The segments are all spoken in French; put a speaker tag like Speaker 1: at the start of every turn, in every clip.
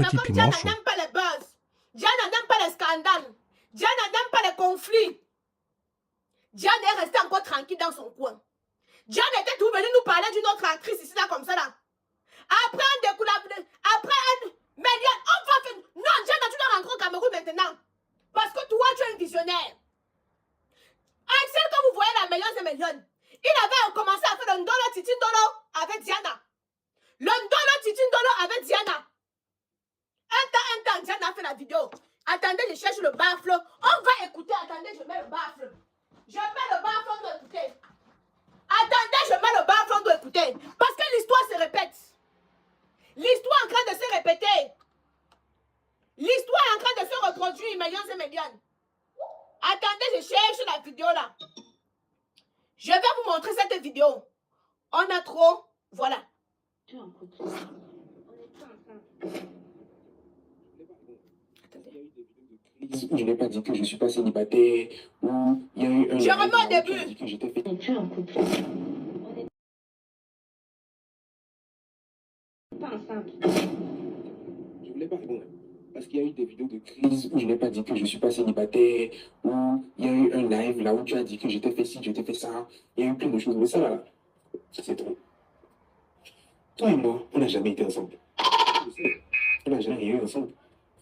Speaker 1: mais
Speaker 2: Petit
Speaker 1: comme
Speaker 2: piment
Speaker 1: Diana
Speaker 2: chaud.
Speaker 1: n'aime pas les buzz, Diana n'aime pas les scandales, Diana n'aime pas les conflits, Diana est restée encore tranquille dans son coin. Diana était tout venu nous parler d'une autre actrice ici, là, comme ça, là. Après un découlable, après un million, on va faire... Non, Diana, tu dois rentrer au Cameroun maintenant. Parce que toi, tu es un visionnaire. Axel, quand vous voyez la meilleure des millions, il avait commencé à faire le Ndolo Titindolo avec Diana. Le Ndolo Titindolo avec Diana. Un temps, Diana a fait la vidéo. Attendez, je cherche le baffle. On va écouter. Attendez, je mets le baffle. Je mets le baffle, on doit écouter. Attendez, je mets le baffle, on doit écouter. Parce que l'histoire se répète. L'histoire est en train de se répéter. L'histoire est en train de se reproduire, millions et millions. Attendez, je cherche la vidéo là. Je vais vous montrer cette vidéo. On a trop... Voilà.
Speaker 3: Où je n'ai pas dit que je ne suis pas célibataire, où il y a eu un...
Speaker 1: Je remets au début.
Speaker 3: Que j'étais fait...
Speaker 4: Pas ensemble.
Speaker 3: Je voulais pas répondre. Parce qu'il y a eu des vidéos de crise où je n'ai pas dit que je ne suis pas célibataire, où il y a eu un live là où tu as dit que j'étais fait ci, j'étais fait ça. Il y a eu plein de choses. Mais ça là, c'est trop. Toi et moi, on n'a jamais été ensemble. On n'a jamais rien eu ensemble.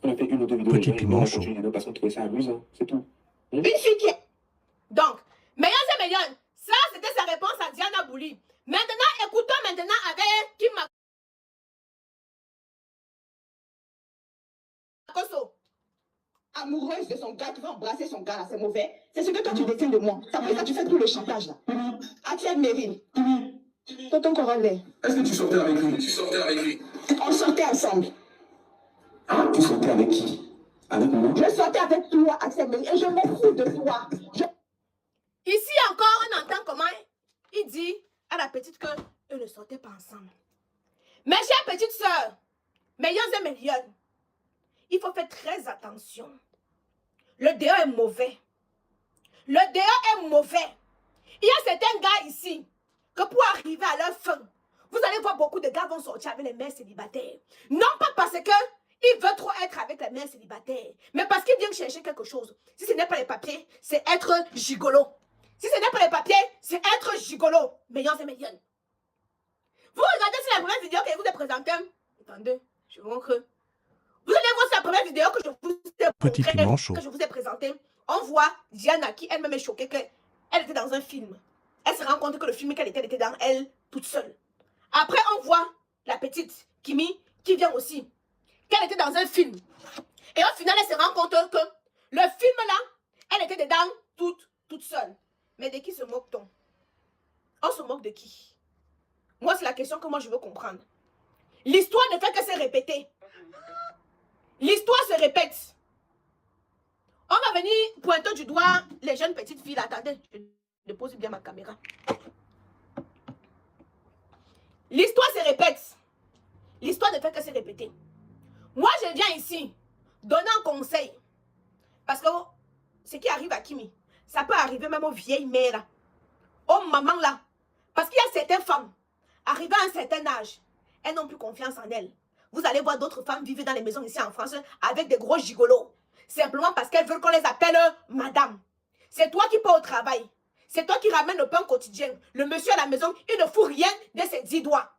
Speaker 3: On a fait une ou deux vidéos.
Speaker 2: Petit piment chaud.
Speaker 3: Parce qu'on trouvait ça amusant, c'est tout.
Speaker 1: Une fille qui est... Donc, millions et millions, ça c'était sa réponse à Diana Bouli. Maintenant, écoutons maintenant avec Kim Makosso.
Speaker 5: Amoureuse de son gars qui va embrasser son gars là, c'est mauvais. C'est ce que toi tu détiens de moi. C'est après ça tu fais tout le chantage là. Atienne Mérine. Tonton Corollaire.
Speaker 6: Est-ce que tu sortais avec lui? Tu sortais avec lui?
Speaker 5: On sortait ensemble.
Speaker 6: Hein? Tu sortais avec qui? Avec moi?
Speaker 5: Je sortais avec toi, Axel Mérine, et je m'en fous de toi.
Speaker 1: Ici encore, on entend comment il dit à la petite qu'eux ne sortaient pas ensemble. Mes chères petites sœurs, millions et millions, il faut faire très attention. Le dehors est mauvais. Le dehors est mauvais. Il y a certains gars ici que pour arriver à leur fin, vous allez voir beaucoup de gars vont sortir avec les mères célibataires. Non pas parce que il veut trop être avec les mères célibataires, mais parce qu'il vient chercher quelque chose. Si ce n'est pas les papiers, c'est être gigolo. Si ce n'est pas les papiers, c'est être gigolo. Millions et millions. Vous regardez sur la première vidéo que je vous ai présentée. Attendez, je vous montre. Vous allez voir sur la première vidéo que je vous ai
Speaker 2: Petit piment chaud.
Speaker 1: que je vous ai présentée. On voit Diana qui elle-même est choquée qu'elle était dans un film. Elle se rend compte que le film qu'elle était dans elle toute seule. Après, on voit la petite Kimi qui vient aussi. Qu'elle était dans un film. Et au final, elle se rend compte que le film là, elle était dedans toute seule. Mais de qui se moque-t-on? On se moque de qui? Moi, c'est la question que moi je veux comprendre. L'histoire ne fait que se répéter. L'histoire se répète. On va venir pointer du doigt les jeunes petites filles. Attendez, je dépose bien ma caméra. L'histoire se répète. L'histoire ne fait que se répéter. Moi, je viens ici donner un conseil. Parce que ce qui arrive à Kimi, ça peut arriver même aux vieilles mères, aux mamans là. Parce qu'il y a certaines femmes, arrivées à un certain âge, elles n'ont plus confiance en elles. Vous allez voir d'autres femmes vivre dans les maisons ici en France avec des gros gigolos. Simplement parce qu'elles veulent qu'on les appelle madame. C'est toi qui pars au travail. C'est toi qui ramènes le pain quotidien. Le monsieur à la maison, il ne fout rien de ses 10 doigts.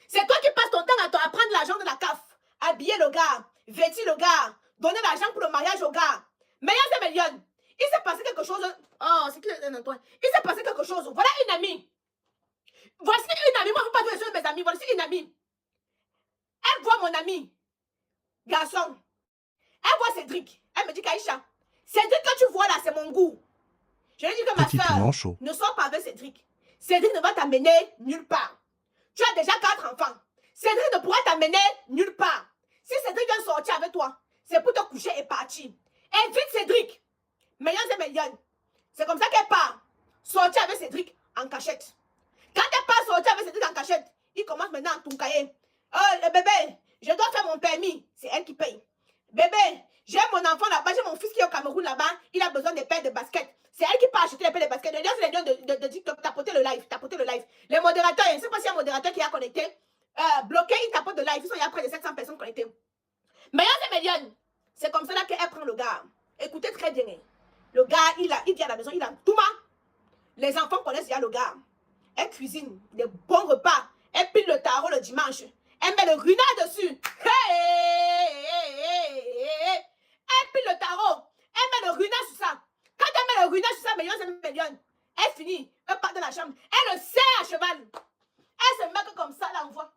Speaker 1: C'est toi qui passes ton temps à prendre l'argent de la CAF, habiller le gars, vêtir le gars, donner l'argent pour le mariage au gars. Millions et millions. Il s'est passé quelque chose. Oh, c'est qui Antoine? Il s'est passé quelque chose. Voilà une amie. Voici une amie. Moi, je ne veux pas dire les choses de mes amis. Voici une amie. Elle voit mon ami. Garçon. Elle voit Cédric. Elle me dit qu'Aïcha, Cédric que tu vois là, c'est mon goût. Je lui dis que ma
Speaker 2: Petit piment
Speaker 1: soeur,
Speaker 2: chaud.
Speaker 1: ne sors pas avec Cédric. Cédric ne va t'amener nulle part. Tu as déjà 4 enfants. Cédric ne pourra t'amener nulle part. Si Cédric vient sortir avec toi, c'est pour te coucher et partir. Invite Cédric. Millions et millions. C'est comme ça qu'elle part. Sortir avec Cédric en cachette. Quand elle part sortir avec Cédric en cachette, il commence maintenant à tout cahier. Oh, le bébé, je dois faire mon permis. C'est elle qui paye. Bébé, j'ai mon enfant là-bas, j'ai mon fils qui est au Cameroun là-bas. Il a besoin de paires de baskets. C'est elle qui part acheter les paires de baskets. D'ailleurs, c'est les gens de TikTok. Tapoter le live. Tapoter le live. Les modérateurs, je ne sais pas s'il y a un modérateur qui a connecté. Bloqué, il tapote le live. Ils sont il y a près de 700 personnes connectées. Meilleure et médiane. C'est comme ça là qu'elle prend le gars. Écoutez très bien. Le gars, il vient à la maison, il a tout mal. Les enfants connaissent déjà le gars. Elle cuisine des bons repas. Elle pile le tarot le dimanche. Elle met le runard dessus. Elle pile le tarot. Elle met le runard sur ça. Quand elle met le runard sur ça, meilleure, elle finit. Elle part de la chambre. Elle le serre à cheval. Elle se met que comme ça, elle envoie.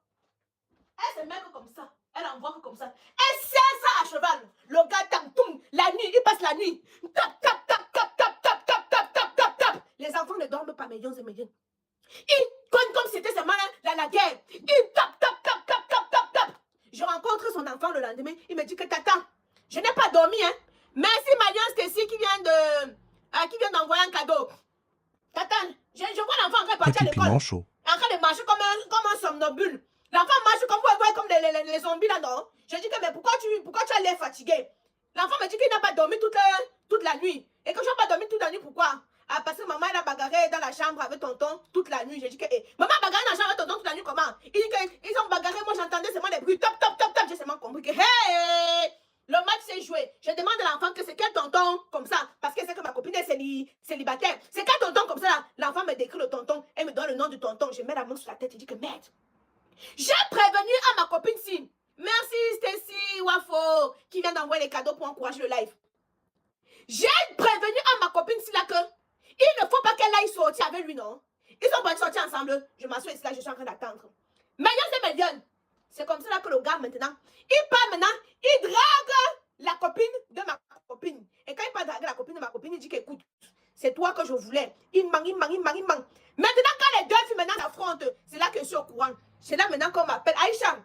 Speaker 1: Elle se met que comme ça. Elle envoie que comme ça. Elle serre ça à cheval. Le gars tape, toum. La nuit, il passe la nuit. Tap, tap, tap, tap, tap, tap, tap, tap, tap, tap, tap. Les enfants ne dorment pas, millions et millions. Il comme c'était seulement la guerre. Il tape, tap, tap, tap, tap, tap, tap. Je rencontre son enfant le lendemain. Il me dit que tata, je n'ai pas dormi, hein. Merci Marion Stacy qui vient d'envoyer un cadeau. Tata, je vois l'enfant en train de partir à l'école. En train de marcher comme un somnambule. L'enfant marche comme vous voyez comme les zombies là, non? Je dis que mais pourquoi tu as l'air fatigué? L'enfant me dit qu'il n'a pas dormi toute la nuit. Et que je n'ai pas dormi toute la nuit, pourquoi? Ah, parce que maman, elle a bagarré dans la chambre avec tonton toute la nuit. J'ai dit que, maman a bagarré dans la chambre avec tonton toute la nuit, comment? Il dit qu'ils ont bagarré, moi j'entendais seulement des bruits, top, top, top, top. J'ai seulement compris que, hey, le match s'est joué. Je demande à l'enfant que c'est quel tonton comme ça, parce que c'est que ma copine est célibataire. C'est quel tonton comme ça là? L'enfant me décrit le tonton, elle me donne le nom du tonton. Je mets la main sur la tête, je dis que, merde. J'ai prévenu à ma copine si. Merci Stacy Wafo qui vient d'envoyer les cadeaux pour encourager le live. J'ai prévenu à ma copine si là que il ne faut pas qu'elle aille sortir avec lui, non? Ils sont pas sortis ensemble. Je m'assois ici là, je suis en train d'attendre. Meilleure et médiane. C'est comme ça là que le gars maintenant, il part maintenant, il drague la copine de ma copine. Et quand il part draguer la copine de ma copine, il dit qu'écoute, c'est toi que je voulais. Il manque. Maintenant, quand les deux filles maintenant s'affrontent, c'est là que je suis au courant. C'est là maintenant qu'on m'appelle Aïcha.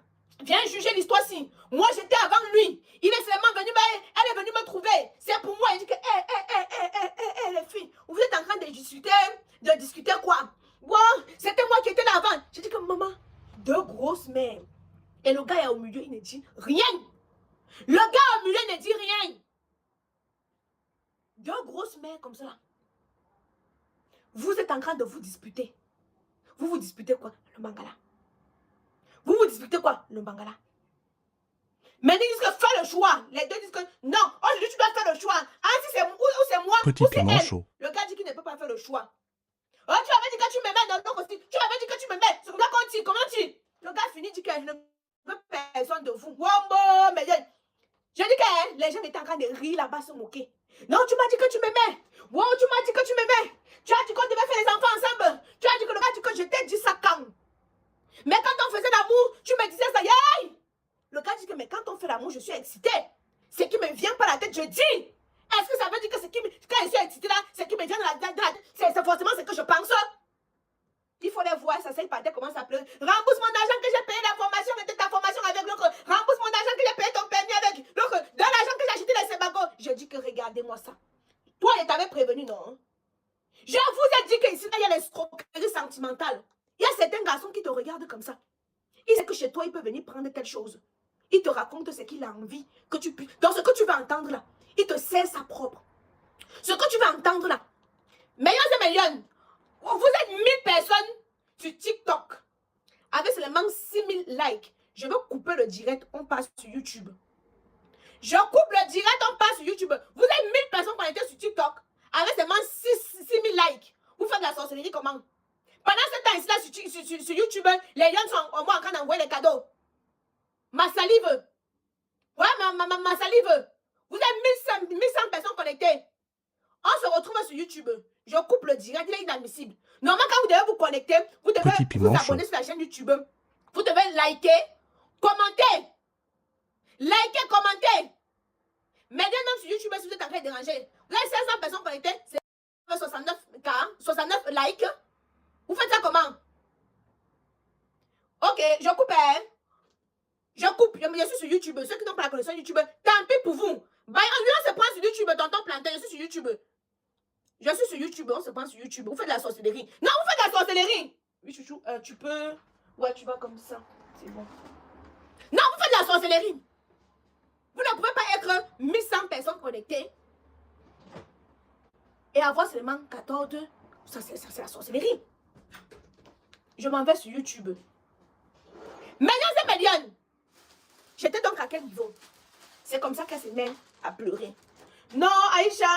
Speaker 1: Viens juger l'histoire-ci. Moi, j'étais avant lui. Il est seulement venu, elle est venue me trouver. C'est pour moi. Il dit que, les filles, vous êtes en train de discuter quoi? Bon, c'était moi qui étais là avant. J'ai dit que, maman, deux grosses mères. Et le gars est au milieu, il ne dit rien. Le gars au milieu ne dit rien. Deux grosses mères comme ça. Vous êtes en train de vous disputer. Vous vous disputez quoi? Le mangala. Vous vous disputez quoi? Le bangala. Mais ils disent que fais le choix. Les deux disent que non, aujourd'hui tu dois faire le choix. Ah, si c'est moi,
Speaker 2: Petit
Speaker 1: ou c'est
Speaker 2: piment
Speaker 1: elle.
Speaker 2: chaud.
Speaker 1: Le gars dit qu'il ne peut pas faire le choix. Oh, tu avais dit que tu me mets dans le costume. Tu avais dit que tu me mets. C'est comme ça qu'on tire. Comment tu? Le gars finit, dit que je ne veux personne de vous. Wombo, mais je dis que les gens étaient en train de rire là-bas, se moquer. Non, tu m'as dit que tu me mets. Wow, tu m'as dit que tu me mets. Tu as dit qu'on devait faire les enfants ensemble. Tu as dit que le gars dit que je t'ai dit ça quand? Mais quand on faisait l'amour, tu me disais ça, yay! Le gars dit que, mais quand on fait l'amour, je suis excitée. Ce qui me vient par la tête, je dis. Est-ce que ça veut dire que quand je suis excitée là, ce qui me vient de la tête, c'est forcément ce que je pense? Il faut les voir, ça c'est pas comment ça pleure. Rembourse mon argent que j'ai payé la formation et ta formation avec l'autre. Rembourse mon argent que j'ai payé ton permis avec l'autre. Donne l'argent que j'ai acheté les sebagos. Je dis que regardez-moi ça. Toi, je t'avais prévenu, non? Je vous ai dit qu'ici, il y a l'escroquerie sentimentale. Il y a certains garçons qui te regardent comme ça. Il sait que chez toi, il peut venir prendre telle chose. Il te raconte ce qu'il a envie que tu puisses. Dans ce que tu vas entendre là, il te sert sa propre. Ce que tu vas entendre là. Meilleurs et meilleurs. Vous êtes 1000 personnes sur TikTok. Avec seulement 6000 likes. Je veux couper le direct, on passe sur YouTube. Je coupe le direct, on passe sur YouTube. Vous êtes 1000 personnes connectées sur TikTok. Avec seulement 6000 likes. Vous faites de la sorcellerie comment? Pendant ce temps ici, là, sur YouTube, les gens sont au moins en train d'envoyer les cadeaux. Ma salive. Ouais, ma salive. Vous êtes 1100 personnes connectées. On se retrouve sur YouTube. Je coupe le direct, il est inadmissible. Normalement, quand vous devez vous connecter, vous devez vous abonner sur la chaîne YouTube. Vous devez liker, commenter. Liker, commenter. Mais même sur YouTube, si vous êtes en train de déranger, vous avez 500 personnes connectées, c'est 69 likes. Vous faites ça comment? Ok, je coupe, hein? Je coupe, je suis sur YouTube. Ceux qui n'ont pas la connexion YouTube, tant pis pour vous. Bah, on se prend sur YouTube, tonton plantain, je suis sur YouTube. Je suis sur YouTube, on se prend sur YouTube. Vous faites de la sorcellerie. Non, vous faites de la sorcellerie. Oui, chouchou, tu peux... Ouais, tu vas comme ça. C'est bon. Non, vous faites de la sorcellerie. Vous ne pouvez pas être 1100 personnes connectées et avoir seulement 14. Ça, c'est la sorcellerie. Je m'en vais sur YouTube. Millions et millions. J'étais donc à quel niveau? C'est comme ça qu'elle se met à pleurer. Non, Aïcha,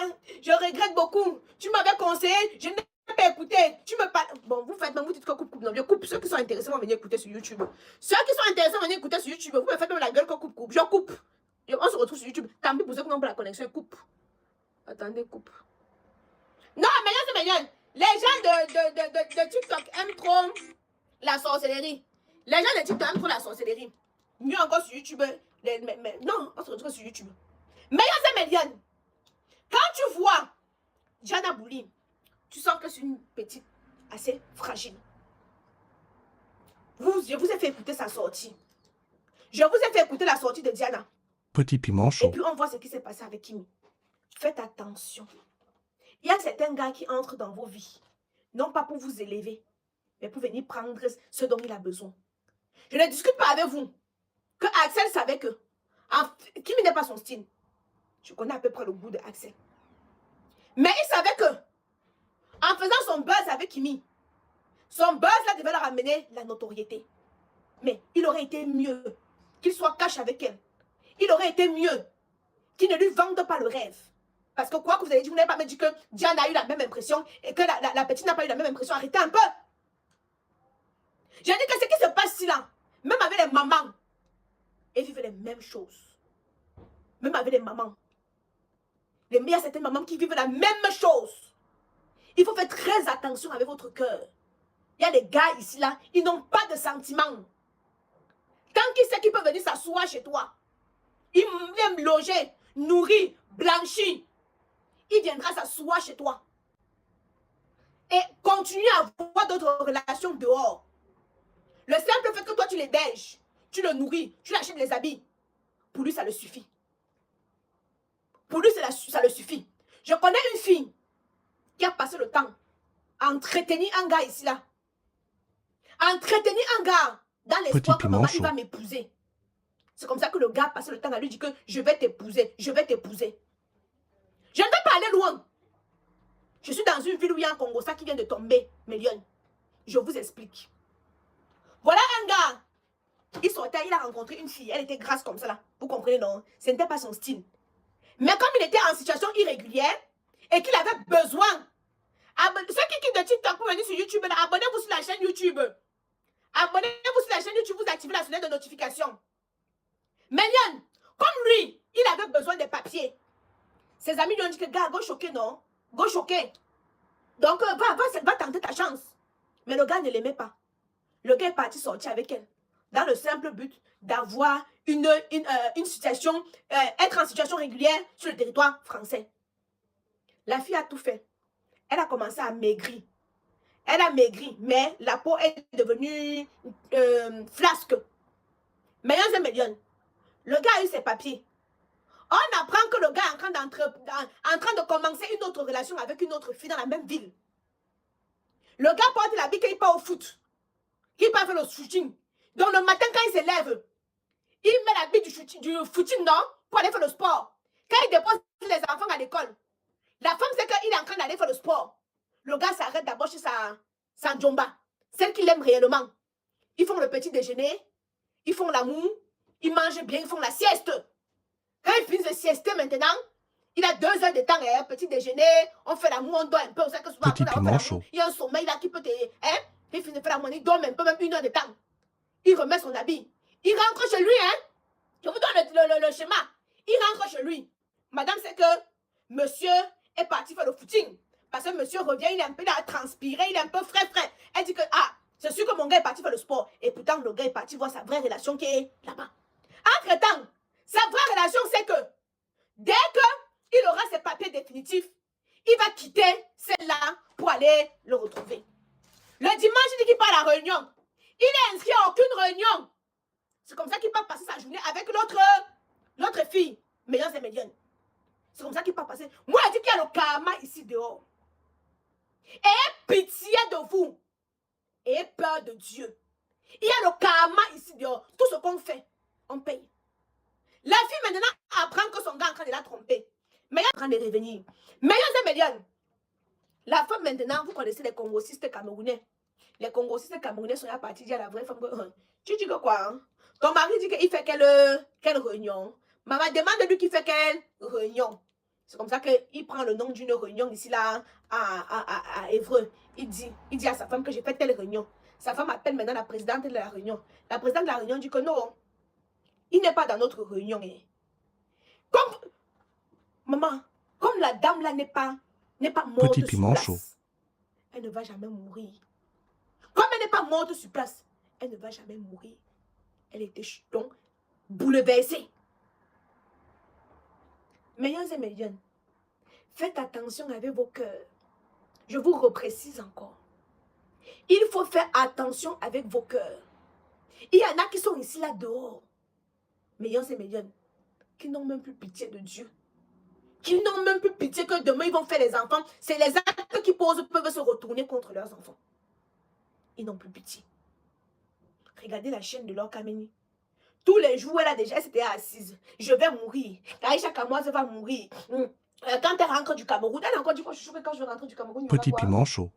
Speaker 1: je regrette beaucoup. Tu m'avais conseillé, je n'ai pas écouté. Tu me parles. Bon, vous faites même, vous dites que coupe. Non, je coupe. Ceux qui sont intéressés vont venir écouter sur YouTube. Ceux qui sont intéressés vont venir écouter sur YouTube. Vous me faites même la gueule que coupe. Je coupe. On se retrouve sur YouTube. Tant pis pour ceux qui n'ont pas la connexion, coupe. Attendez, coupe. Non, mais là, c'est meilleur. Les gens de TikTok aiment trop la sorcellerie. Les gens de TikTok aiment trop la sorcellerie. Mieux encore sur YouTube. Non, on se retrouve sur YouTube. Mais c'est Méliane. Quand tu vois Diana Bouli, tu sens que c'est une petite assez fragile. Je vous ai fait écouter sa sortie. Je vous ai fait écouter la sortie de Diana.
Speaker 2: Petit piment chaud.
Speaker 1: Et puis on voit ce qui s'est passé avec Kimi. Faites attention. Il y a certains gars qui entrent dans vos vies, non pas pour vous élever, mais pour venir prendre ce dont il a besoin. Je ne discute pas avec vous que Axel savait que Kimi n'est pas son style. Je connais à peu près le goût de Axel. Mais il savait que en faisant son buzz avec Kimi, son buzz là devait leur amener la notoriété. Mais il aurait été mieux qu'il soit cash avec elle. Il aurait été mieux qu'il ne lui vende pas le rêve. Parce que quoi que vous avez dit, vous n'avez pas me dit que Diane a eu la même impression et que la petite n'a pas eu la même impression. Arrêtez un peu. J'ai dit que ce qui se passe ici là, même avec les mamans, elles vivent les mêmes choses. Même avec les mamans. Il y a certaines mamans qui vivent la même chose. Il faut faire très attention avec votre cœur. Il y a des gars ici là, ils n'ont pas de sentiments. Tant qu'il sait qu'il peut venir s'asseoir chez toi, il vient loger, nourrir, blanchir. Il viendra s'asseoir chez toi. Et continuer à avoir d'autres relations dehors. Le simple fait que toi tu l'héberges, tu le nourris, tu l'achètes les habits. Pour lui ça le suffit. Pour lui ça le suffit. Je connais une fille qui a passé le temps à entretenir un gars ici là. À entretenir un gars dans l'espoir que maman il va m'épouser. C'est comme ça que le gars passe le temps à lui dire que je vais t'épouser, je vais t'épouser. Je ne vais pas aller loin. Je suis dans une ville où il y a un Congo qui vient de tomber, Méliane. Je vous explique. Voilà un gars. Il sortait, il a rencontré une fille. Elle était grasse comme ça là. Vous comprenez, non? Ce n'était pas son style. Mais comme il était en situation irrégulière et qu'il avait besoin, ceux qui quittent de TikTok pour venir sur YouTube, abonnez-vous sur la chaîne YouTube. Abonnez-vous sur la chaîne YouTube, vous activez la sonnette de notification. Méliane, comme lui, il avait besoin des papiers. Ses amis lui ont dit que, gars, go choqué, non? Go choqué. Donc, va tenter ta chance. Mais le gars ne l'aimait pas. Le gars est parti sortir avec elle. Dans le simple but d'avoir une situation, être en situation régulière sur le territoire français. La fille a tout fait. Elle a commencé à maigrir. Elle a maigri, mais la peau est devenue flasque. Mais c'est Méliane. Le gars a eu ses papiers. On apprend que le gars est en train de commencer une autre relation avec une autre fille dans la même ville. Le gars porte l'habit qu'il part au foot. Il part faire le footing. Donc le matin quand il se lève, il met l'habit du footing, non, pour aller faire le sport. Quand il dépose les enfants à l'école, la femme sait qu'il est en train d'aller faire le sport. Le gars s'arrête d'abord chez sa Njomba, celle qu'il aime réellement. Ils font le petit déjeuner, ils font l'amour, ils mangent bien, ils font la sieste. Quand il finit de siester maintenant, il a 2 heures de temps, hein, petit déjeuner, on fait l'amour, on dort un peu, on sait que souvent, il y a un sommeil là qui peut te... Hein, il finit de faire l'amour, il dort un peu, même 1 heure de temps. Il remet son habit. Il rentre chez lui, hein. Je vous donne le schéma. Il rentre chez lui. Madame sait que monsieur est parti faire le footing. Parce que monsieur revient, il est un peu là, transpiré, il est un peu frais. Elle dit que, c'est sûr que mon gars est parti faire le sport. Et pourtant, le gars est parti voir sa vraie relation qui est là-bas. Entre-temps, sa vraie relation, c'est que dès qu'il aura ses papiers définitifs, il va quitter celle-là pour aller le retrouver. Le dimanche, il dit qu'il part à la réunion. Il est inscrit à aucune réunion. C'est comme ça qu'il part passer sa journée avec l'autre fille. Méliane, c'est Méliane. C'est comme ça qu'il part passer. Moi, je dis qu'il y a le karma ici dehors. Ayez pitié de vous. Ayez peur de Dieu. Il y a le karma ici dehors. Tout ce qu'on fait, on paye. La fille maintenant apprend que son gars est en train de la tromper. Méliane est en train de revenir. Méliane, c'est Méliane. La femme maintenant, vous connaissez les congosistes camerounais. Les congosistes camerounais sont là partis dire à la vraie femme que tu dis que quoi, hein? Ton mari dit qu'il fait quelle réunion? Maman demande lui qui fait quelle réunion. C'est comme ça qu'il prend le nom d'une réunion ici là à Évreux. Il dit à sa femme que j'ai fait telle réunion. Sa femme appelle maintenant la présidente de la réunion. La présidente de la réunion dit que non, il n'est pas dans notre réunion. Comme, maman, comme la dame là n'est pas morte
Speaker 2: Petit
Speaker 1: sur
Speaker 2: piment
Speaker 1: place,
Speaker 2: chaud.
Speaker 1: elle ne va jamais mourir. Comme elle n'est pas morte sur place, elle ne va jamais mourir. Elle était donc bouleversée. Mesdames et messieurs, faites attention avec vos cœurs. Je vous reprécise encore. Il faut faire attention avec vos cœurs. Il y en a qui sont ici là dehors. Mesdames et messieurs, qui n'ont même plus pitié de Dieu. Qui n'ont même plus pitié que demain ils vont faire les enfants. C'est les actes qui posent peuvent se retourner contre leurs enfants. Ils n'ont plus pitié. Regardez la chaîne de Laure Kameni. Tous les jours, elle a déjà, elle s'était assise. Je vais mourir. Aïcha Kamoise va mourir. Quand elle rentre du Cameroun, elle a encore dit quoi? Je suis quand je vais rentrer du Cameroun.
Speaker 2: Petit piment chaud.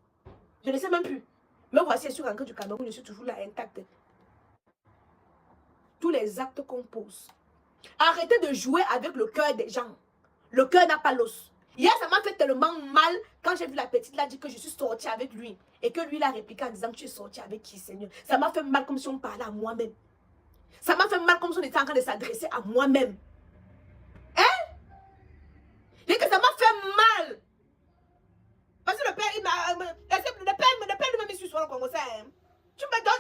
Speaker 1: Je ne sais même plus. Mais voici, je suis rentrée du Cameroun, je suis toujours là intacte. Tous les actes qu'on pose. Arrêtez de jouer avec le cœur des gens. Le cœur n'a pas l'os. Hier, ça m'a fait tellement mal quand j'ai vu la petite là dire que je suis sortie avec lui. Et que lui l'a répliqué en disant que tu es sortie avec qui, Seigneur? Ça m'a fait mal comme si on parlait à moi-même. Ça m'a fait mal comme si on était en train de s'adresser à moi-même. Hein? Et que ça m'a fait mal. Parce que le père, il m'a... Le père m'a mis sur le Congo. Tu me donnes